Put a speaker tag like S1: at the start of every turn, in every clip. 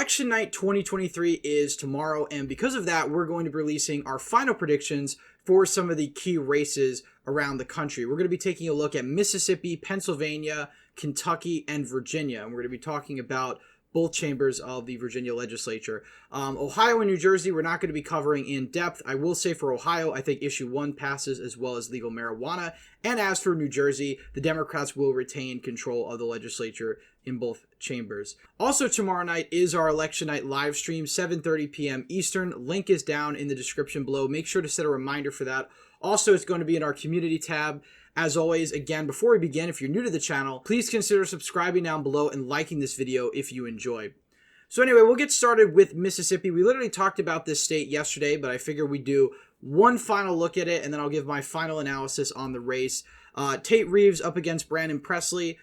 S1: Election night 2023 is tomorrow, and because of that, we're going to be releasing our final predictions for some of the key races around the country. We're going to be taking a look at Mississippi, Pennsylvania, Kentucky, and Virginia, and we're going to be talking about both chambers of the Virginia legislature. Ohio and New Jersey, we're not going to be covering in depth. I will say for Ohio, I think issue 1 passes as well as legal marijuana. And as for New Jersey, the Democrats will retain control of the legislature in both chambers. Also tomorrow night is our election night live stream, 7:30 p.m. Eastern. Link is down in the description below. Make sure to set a reminder for that. Also, it's going to be in our community tab. As always, again, before we begin, if you're new to the channel, please consider subscribing down below and liking this video if you enjoy. So anyway, we'll get started with Mississippi. We literally talked about this state yesterday, but I figure we do one final look at it, and then I'll give my final analysis on the race. Tate Reeves up against Brandon Presley.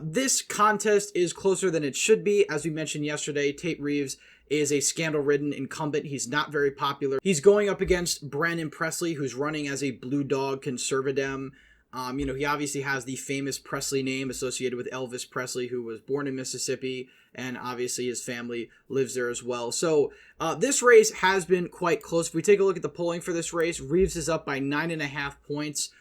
S1: This contest is closer than it should be. As we mentioned yesterday, Tate Reeves is a scandal-ridden incumbent. He's not very popular. He's going up against Brandon Presley, who's running as a blue dog conservadem. He obviously has the famous Presley name associated with Elvis Presley, who was born in Mississippi, and obviously his family lives there as well. So this race has been quite close. If we take a look at the polling for this race, Reeves is up by 9.5 points.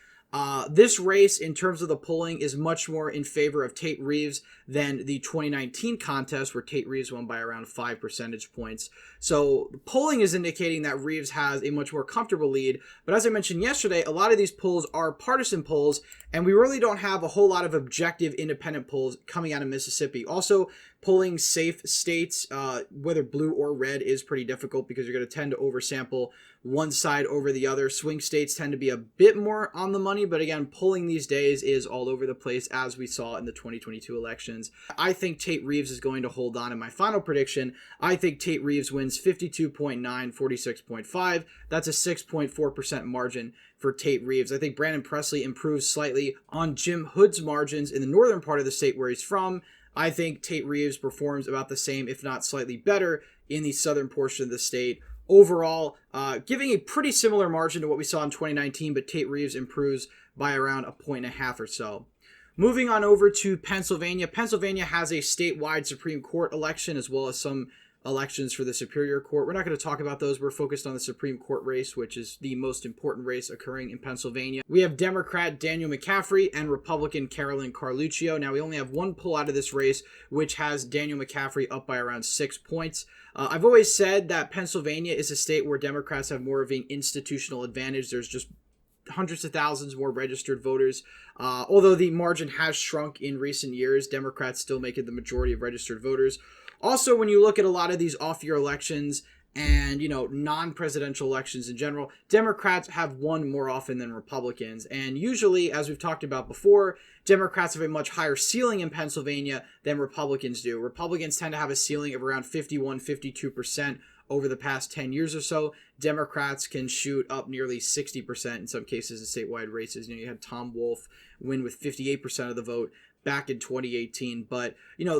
S1: This race, in terms of the polling, is much more in favor of Tate Reeves than the 2019 contest, where Tate Reeves won by around 5 percentage points. So the polling is indicating that Reeves has a much more comfortable lead. But as I mentioned yesterday, a lot of these polls are partisan polls, and we really don't have a whole lot of objective independent polls coming out of Mississippi. Also, polling safe states, whether blue or red, is pretty difficult because you're going to tend to oversample one side over the other. Swing states tend to be a bit more on the money, but again, polling these days is all over the place, as we saw in the 2022 elections. I think Tate Reeves is going to hold on in my final prediction. I think Tate Reeves wins 52.9, 46.5. That's a 6.4% margin for Tate Reeves. I think Brandon Presley improves slightly on Jim Hood's margins in the northern part of the state where he's from. I think Tate Reeves performs about the same, if not slightly better, in the southern portion of the state. Overall, giving a pretty similar margin to what we saw in 2019, but Tate Reeves improves by around 1.5 points or so. Moving on over to Pennsylvania. Pennsylvania has a statewide Supreme Court election as well as some elections for the Superior Court. We're not going to talk about those. We're focused on the Supreme Court race, which is the most important race occurring in Pennsylvania. We have Democrat Daniel McCaffrey and Republican Carolyn Carluccio. Now, we only have one poll out of this race, which has Daniel McCaffrey up by around 6 points. I've always said that Pennsylvania is a state where Democrats have more of an institutional advantage. There's just hundreds of thousands more registered voters. Although the margin has shrunk in recent years, Democrats still make it the majority of registered voters. Also, when you look at a lot of these off-year elections and, non-presidential elections in general, Democrats have won more often than Republicans. And usually, as we've talked about before, Democrats have a much higher ceiling in Pennsylvania than Republicans do. Republicans tend to have a ceiling of around 51, 52% over the past 10 years or so. Democrats can shoot up nearly 60% in some cases in statewide races. You had Tom Wolf win with 58% of the vote back in 2018. But,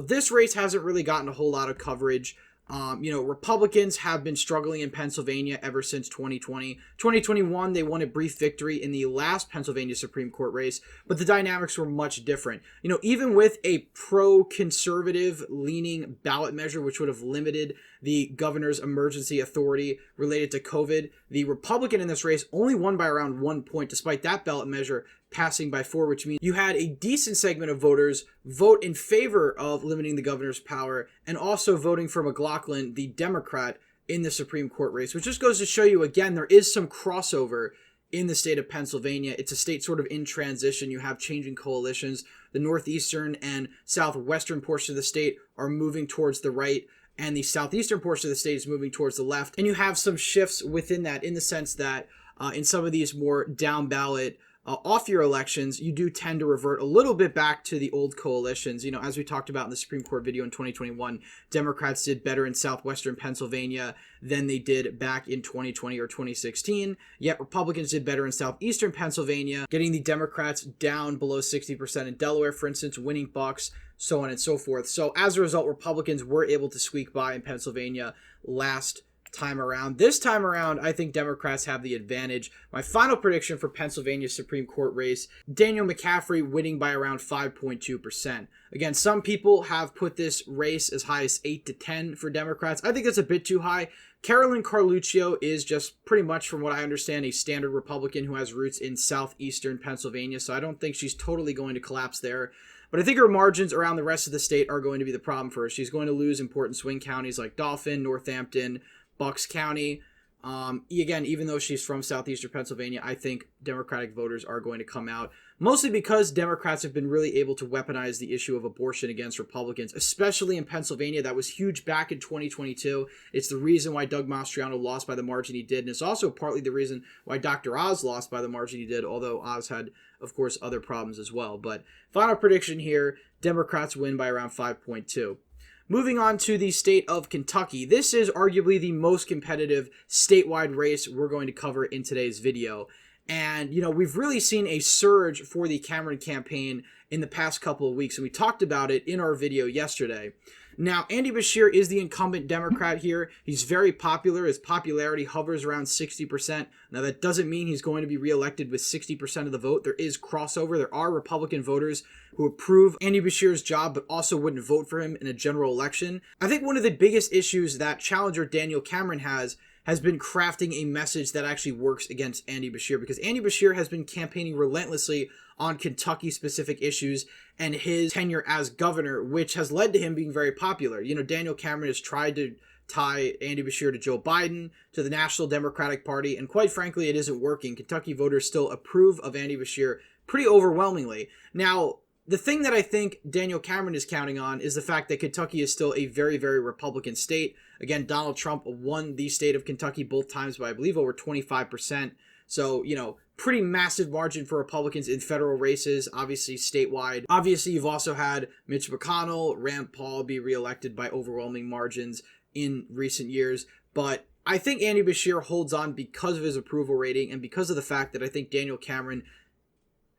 S1: this race hasn't really gotten a whole lot of coverage. Republicans have been struggling in Pennsylvania ever since 2020. 2021, they won a brief victory in the last Pennsylvania Supreme Court race, but the dynamics were much different. Even with a pro-conservative leaning ballot measure, which would have limited the governor's emergency authority related to COVID, the Republican in this race only won by around 1 point, despite that ballot measure passing by 4, which means you had a decent segment of voters vote in favor of limiting the governor's power and also voting for McLaughlin, the Democrat, in the Supreme Court race, which just goes to show you, again, there is some crossover in the state of Pennsylvania. It's a state sort of in transition. You have changing coalitions. The northeastern and southwestern portion of the state are moving towards the right, and the southeastern portion of the state is moving towards the left. And you have some shifts within that in the sense that in some of these more down ballot off-year elections, you do tend to revert a little bit back to the old coalitions. As we talked about in the Supreme Court video in 2021, Democrats did better in southwestern Pennsylvania than they did back in 2020 or 2016. Yet Republicans did better in southeastern Pennsylvania, getting the Democrats down below 60% in Delaware, for instance, winning Bucks, so on and so forth. So as a result, Republicans were able to squeak by in Pennsylvania last time around. This time around, I think Democrats have the advantage. My final prediction for Pennsylvania Supreme Court race, Daniel McCaffrey winning by around 5.2%. Again, some people have put this race as high as 8 to 10 for Democrats. I think that's a bit too high. Carolyn Carluccio is just pretty much, from what I understand, a standard Republican who has roots in southeastern Pennsylvania, so I don't think she's totally going to collapse there. But I think her margins around the rest of the state are going to be the problem for her. She's going to lose important swing counties like Dauphin, Northampton, Bucks County. Again, even though she's from southeastern Pennsylvania, I think Democratic voters are going to come out, mostly because Democrats have been really able to weaponize the issue of abortion against Republicans, especially in Pennsylvania. That was huge back in 2022. It's the reason why Doug Mastriano lost by the margin he did, and it's also partly the reason why Dr. Oz lost by the margin he did, although Oz had, of course, other problems as well. But final prediction here, Democrats win by around 5.2. Moving on to the state of Kentucky. This is arguably the most competitive statewide race we're going to cover in today's video. And, we've really seen a surge for the Cameron campaign in the past couple of weeks, and we talked about it in our video yesterday. Now, Andy Beshear is the incumbent Democrat here. He's very popular. His popularity hovers around 60%. Now, that doesn't mean he's going to be reelected with 60% of the vote. There is crossover. There are Republican voters who approve Andy Beshear's job but also wouldn't vote for him in a general election. I think one of the biggest issues that challenger Daniel Cameron has been crafting a message that actually works against Andy Beshear, because Andy Beshear has been campaigning relentlessly on Kentucky-specific issues and his tenure as governor, which has led to him being very popular. Daniel Cameron has tried to tie Andy Beshear to Joe Biden, to the National Democratic Party, and quite frankly, it isn't working. Kentucky voters still approve of Andy Beshear pretty overwhelmingly. Now, the thing that I think Daniel Cameron is counting on is the fact that Kentucky is still a very, very Republican state. Again, Donald Trump won the state of Kentucky both times by, I believe, over 25%. So, pretty massive margin for Republicans in federal races, obviously statewide. Obviously, you've also had Mitch McConnell, Rand Paul be reelected by overwhelming margins in recent years. But I think Andy Beshear holds on because of his approval rating and because of the fact that I think Daniel Cameron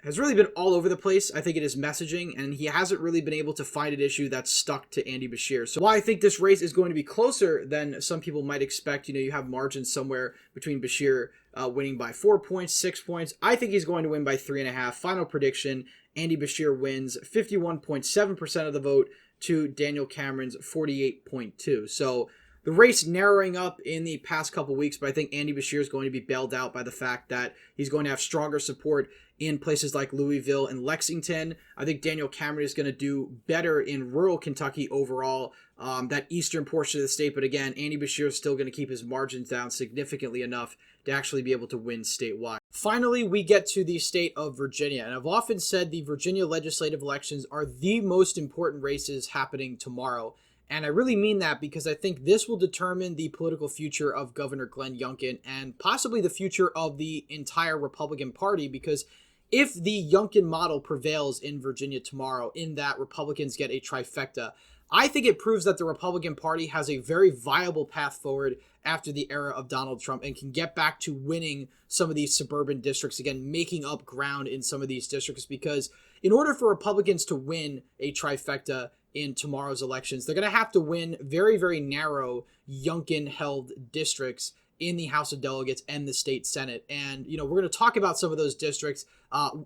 S1: has really been all over the place. I think it is messaging, and he hasn't really been able to find an issue that's stuck to Andy Beshear. So while I think this race is going to be closer than some people might expect, you have margins somewhere between Beshear winning by 4 points, 6 points. I think he's going to win by 3.5. Final prediction, Andy Beshear wins 51.7% of the vote to Daniel Cameron's 48.2. So the race narrowing up in the past couple weeks, but I think Andy Beshear is going to be bailed out by the fact that he's going to have stronger support in places like Louisville and Lexington. I think Daniel Cameron is going to do better in rural Kentucky overall, that eastern portion of the state. But again, Andy Beshear is still going to keep his margins down significantly enough to actually be able to win statewide. Finally, we get to the state of Virginia. And I've often said the Virginia legislative elections are the most important races happening tomorrow. And I really mean that because I think this will determine the political future of Governor Glenn Youngkin and possibly the future of the entire Republican Party, because if the Youngkin model prevails in Virginia tomorrow, in that Republicans get a trifecta, I think it proves that the Republican Party has a very viable path forward after the era of Donald Trump and can get back to winning some of these suburban districts, again, making up ground in some of these districts, because in order for Republicans to win a trifecta in tomorrow's elections, they're going to have to win very, very narrow Youngkin-held districts in the House of Delegates and the state Senate. And, we're going to talk about some of those districts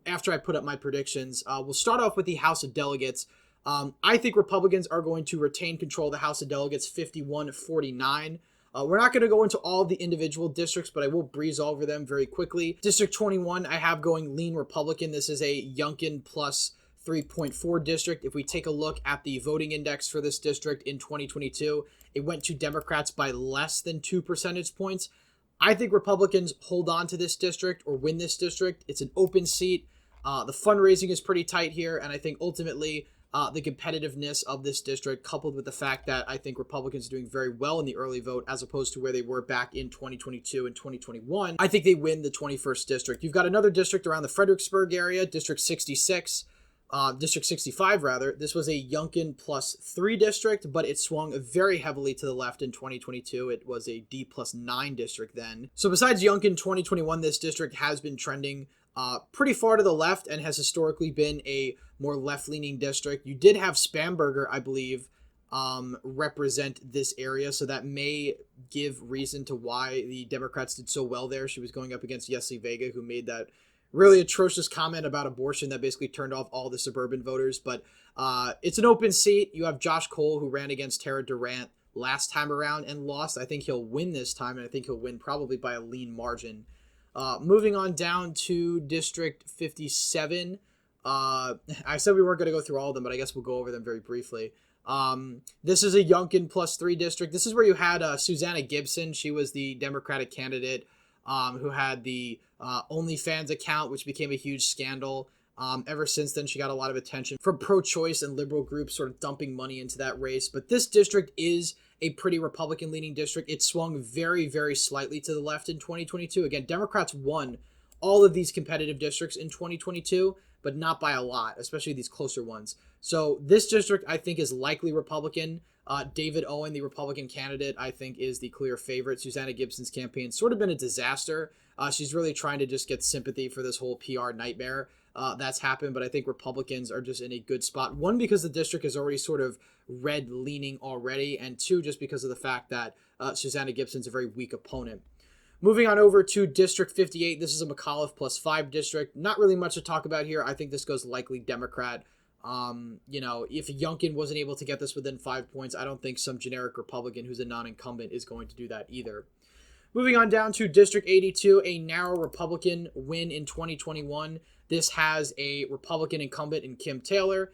S1: after I put up my predictions. We'll start off with the House of Delegates. I think Republicans are going to retain control of the House of Delegates 51-49. We're not going to go into all of the individual districts, but I will breeze over them very quickly. District 21, I have going lean Republican. This is a Youngkin plus 3.4 district. If we take a look at the voting index for this district in 2022, it went to Democrats by less than 2 percentage points. I think Republicans hold on to this district or win this district. It's an open seat. The fundraising is pretty tight here, and I think ultimately the competitiveness of this district, coupled with the fact that I think Republicans are doing very well in the early vote as opposed to where they were back in 2022 and 2021, I think they win the 21st district. You've got another district around the Fredericksburg area, District 66. District 65 rather. This was a Youngkin plus 3 district, but it swung very heavily to the left in 2022. It was a D plus 9 district then. So besides Youngkin 2021, this district has been trending pretty far to the left and has historically been a more left-leaning district. You did have Spamberger, I believe, represent this area. So that may give reason to why the Democrats did so well there. She was going up against Yesli Vega, who made that really atrocious comment about abortion that basically turned off all the suburban voters. But it's an open seat. You have Josh Cole, who ran against Tara Durant last time around and lost. I think he'll win this time, and I think he'll win probably by a lean margin. Moving on down to District 57. I said we weren't going to go through all of them, but I guess we'll go over them very briefly. This is a Youngkin +3 district. This is where you had Susanna Gibson. She was the Democratic candidate who had the OnlyFans account, which became a huge scandal. Ever since then, she got a lot of attention from pro-choice and liberal groups sort of dumping money into that race. But this district is a pretty Republican-leaning district. It swung very, very slightly to the left in 2022. Again, Democrats won all of these competitive districts in 2022, but not by a lot, especially these closer ones. So this district, I think, is likely Republican. David Owen, the Republican candidate, I think is the clear favorite. Susanna Gibson's campaign sort of been a disaster. She's really trying to just get sympathy for this whole PR nightmare that's happened, but I think Republicans are just in a good spot. One, because the district is already sort of red-leaning already, and two, just because of the fact that Susanna Gibson's a very weak opponent. Moving on over to District 58, this is a McAuliffe +5 district. Not really much to talk about here. I think this goes likely Democrat. If Youngkin wasn't able to get this within 5 points, I don't think some generic Republican who's a non-incumbent is going to do that either. Moving on down to District 82, a narrow Republican win in 2021. This has a Republican incumbent in Kim Taylor.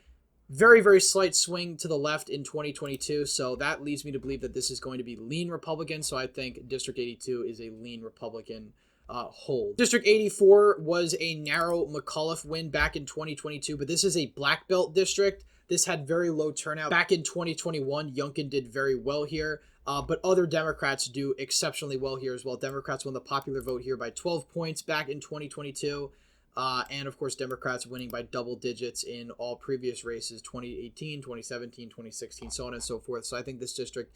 S1: Very, very slight swing to the left in 2022, so that leads me to believe that this is going to be lean Republican, so I think District 82 is a lean Republican hold. District 84 was a narrow McAuliffe win back in 2022, but this is a black belt district. This had very low turnout. Back in 2021, Youngkin did very well here, but other Democrats do exceptionally well here as well. Democrats won the popular vote here by 12 points back in 2022. And of course, Democrats winning by double digits in all previous races, 2018, 2017, 2016, so on and so forth. So I think this district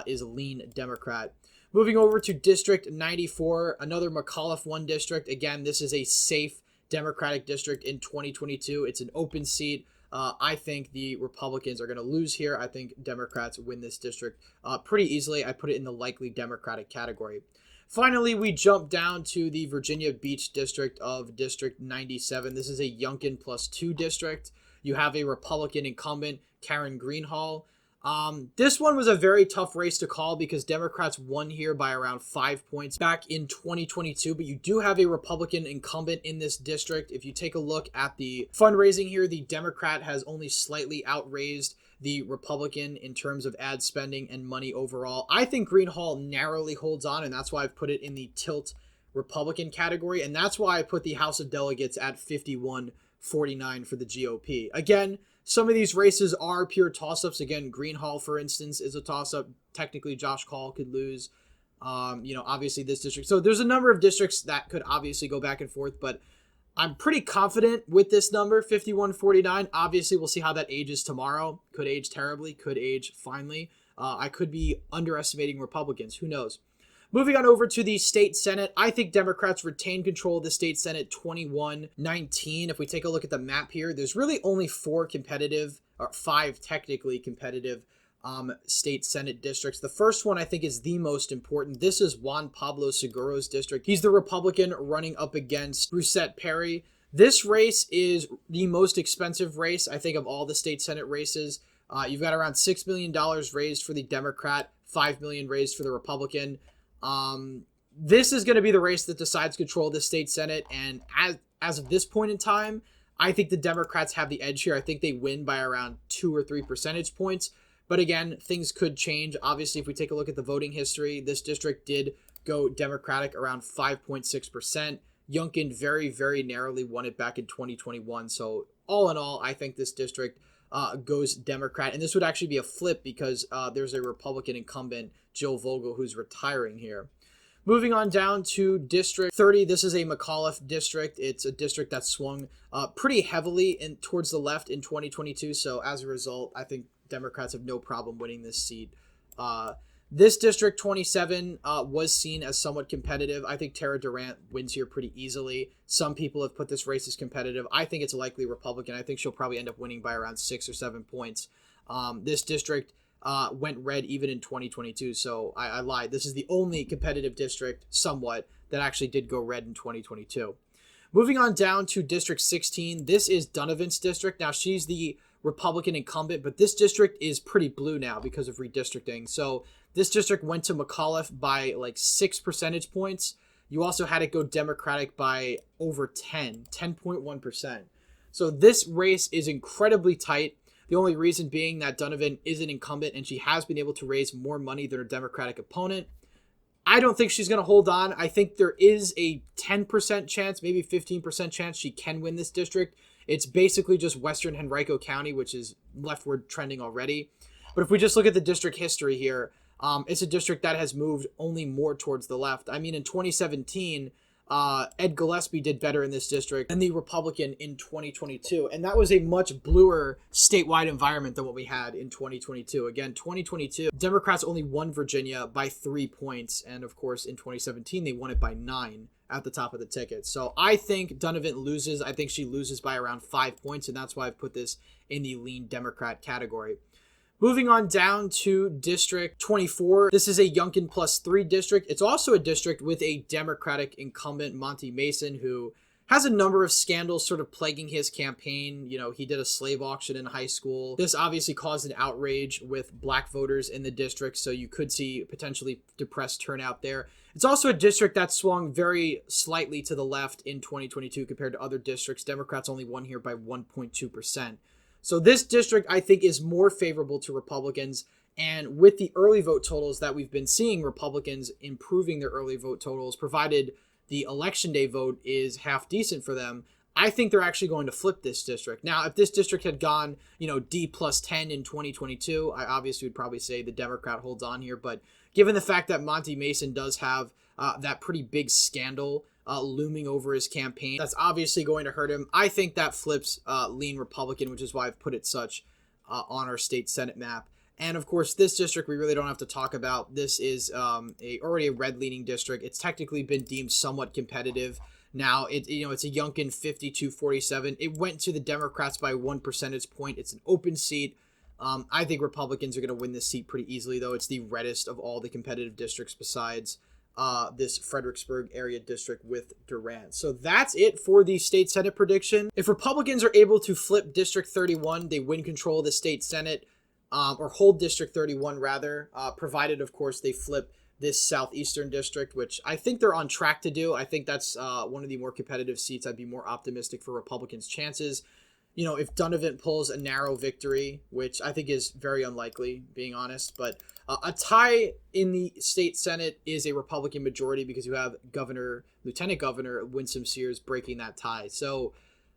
S1: is a lean Democrat. Moving over to District 94, another McAuliffe 1 district. Again, this is a safe Democratic district in 2022. It's an open seat. I think the Republicans are going to lose here. I think Democrats win this district pretty easily. I put it in the likely Democratic category. Finally, we jump down to the Virginia Beach district of District 97. This is a Youngkin +2 district. You have a Republican incumbent, Karen Greenhall. This one was a very tough race to call because Democrats won here by around 5 points back in 2022, but you do have a Republican incumbent in this district. If you take a look at the fundraising here, the Democrat has only slightly outraised the Republican in terms of ad spending and money overall. I think Greenhall narrowly holds on, and that's why I've put it in the tilt Republican category, and that's why I put the House of Delegates at 51-49 for the GOP. Again, some of these races are pure toss-ups. Again, Greenhall, for instance, is a toss-up. Technically, Josh Call could lose. Obviously this district. So there's a number of districts that could obviously go back and forth, but I'm pretty confident with this number, 51-49. Obviously, we'll see how that ages tomorrow. Could age terribly, could age finely. I could be underestimating Republicans. Who knows? Moving on over to the state Senate, I think Democrats retain control of the state Senate 21-19. If we take a look at the map here, there's really only 4 competitive, or 5 technically competitive state Senate districts. The first one I think is the most important. This is Juan Pablo Seguro's district. He's the Republican running up against Rousette Perry. This race is the most expensive race, I think, of all the state Senate races. You've got around $6 million raised for the Democrat, $5 million raised for the Republican. This is going to be the race that decides control of the state Senate, and as of this point in time, I think the Democrats have the edge here. I think they win by around 2 or 3 percentage points. But again, things could change. Obviously, if we take a look at the voting history, this district did go Democratic around 5.6%. Youngkin very, very narrowly won it back in 2021. So all in all, I think this district goes Democrat. And this would actually be a flip because there's a Republican incumbent, Jill Vogel, who's retiring here. Moving on down to District 30, this is a McAuliffe district. It's a district that swung pretty heavily towards the left in 2022. So as a result, I think Democrats have no problem winning this seat. This District 27 was seen as somewhat competitive. I think Tara Durant wins here pretty easily. Some people have put this race as competitive. I think it's likely Republican. I think she'll probably end up winning by around 6 or 7 points. This district went red even in 2022. So I lied. This is the only competitive district, somewhat, that actually did go red in 2022. Moving on down to District 16, this is Donovan's district. Now, she's the Republican incumbent, but this district is pretty blue now because of redistricting. So this district went to McAuliffe by like 6 percentage points. You also had it go Democratic by over 10.1%. So this race is incredibly tight. The only reason being that Donovan is an incumbent and she has been able to raise more money than her Democratic opponent. I don't think she's going to hold on. I think there is a 10% chance, maybe 15% chance she can win this district. It's basically just Western Henrico County, which is leftward trending already. But if we just look at the district history here, it's a district that has moved only more towards the left. I mean, in 2017, Ed Gillespie did better in this district than the Republican in 2022. And that was a much bluer statewide environment than what we had in 2022. Again, 2022, Democrats only won Virginia by 3 points. And of course, in 2017, they won it by 9 at the top of the ticket. So I think Donovan loses. I think she loses by around 5 points. And that's why I've put this in the lean Democrat category. Moving on down to District 24. This is a Youngkin +3 district. It's also a district with a Democratic incumbent, Monty Mason, who has a number of scandals sort of plaguing his campaign. You know, he did a slave auction in high school. This obviously caused an outrage with black voters in the district, so you could see potentially depressed turnout there. It's also a district that swung very slightly to the left in 2022 compared to other districts. Democrats only won here by 1.2%. So this district, I think, is more favorable to Republicans. And with the early vote totals that we've been seeing, Republicans improving their early vote totals, provided the election day vote is half decent for them, I think they're actually going to flip this district. Now, if this district had gone, D +10 in 2022, I obviously would probably say the Democrat holds on here. But given the fact that Monty Mason does have that pretty big scandal looming over his campaign, that's obviously going to hurt him. I think that flips lean Republican, which is why I've put it such on our state Senate map. And of course, this district we really don't have to talk about. This is already a red-leaning district. It's technically been deemed somewhat competitive. Now, it's a Youngkin 52-47. It went to the Democrats by 1 percentage point. It's an open seat. I think Republicans are going to win this seat pretty easily, though. It's the reddest of all the competitive districts besides this Fredericksburg area district with Durant. So that's it for the state Senate prediction. If Republicans are able to flip District 31, they win control of the state Senate, or hold District 31 rather, provided, of course, they flip this southeastern district, which I think they're on track to do. I think that's one of the more competitive seats. I'd be more optimistic for Republicans' chances. If Donovan pulls a narrow victory, which I think is very unlikely, being honest, but a tie in the state Senate is a Republican majority because you have Lieutenant Governor Winsome Sears breaking that tie. So,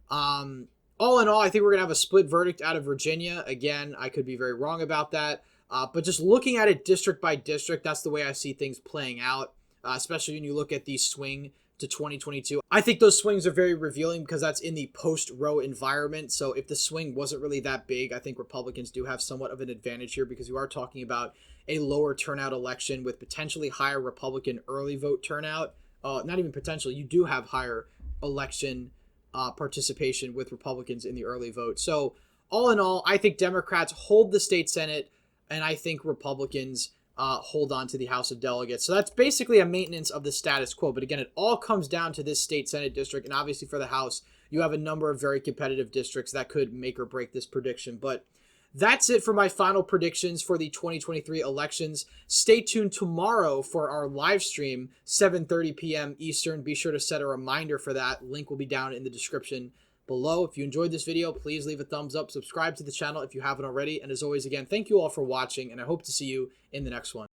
S1: all in all, I think we're going to have a split verdict out of Virginia. Again, I could be very wrong about that. But just looking at it district by district, that's the way I see things playing out, especially when you look at the swing to 2022. I think those swings are very revealing because that's in the post-Roe environment. So if the swing wasn't really that big, I think Republicans do have somewhat of an advantage here because you are talking about a lower turnout election with potentially higher Republican early vote turnout. Not even potentially, you do have higher election participation with Republicans in the early vote. So all in all, I think Democrats hold the state Senate, and I think Republicans hold on to the House of Delegates. So that's basically a maintenance of the status quo. But again, it all comes down to this state Senate district. And obviously for the House, you have a number of very competitive districts that could make or break this prediction. But that's it for my final predictions for the 2023 elections. Stay tuned tomorrow for our live stream, 7:30 p.m. Eastern. Be sure to set a reminder for that. Link will be down in the description below. If you enjoyed this video, please leave a thumbs up, subscribe to the channel if you haven't already. And as always, again, thank you all for watching, and I hope to see you in the next one.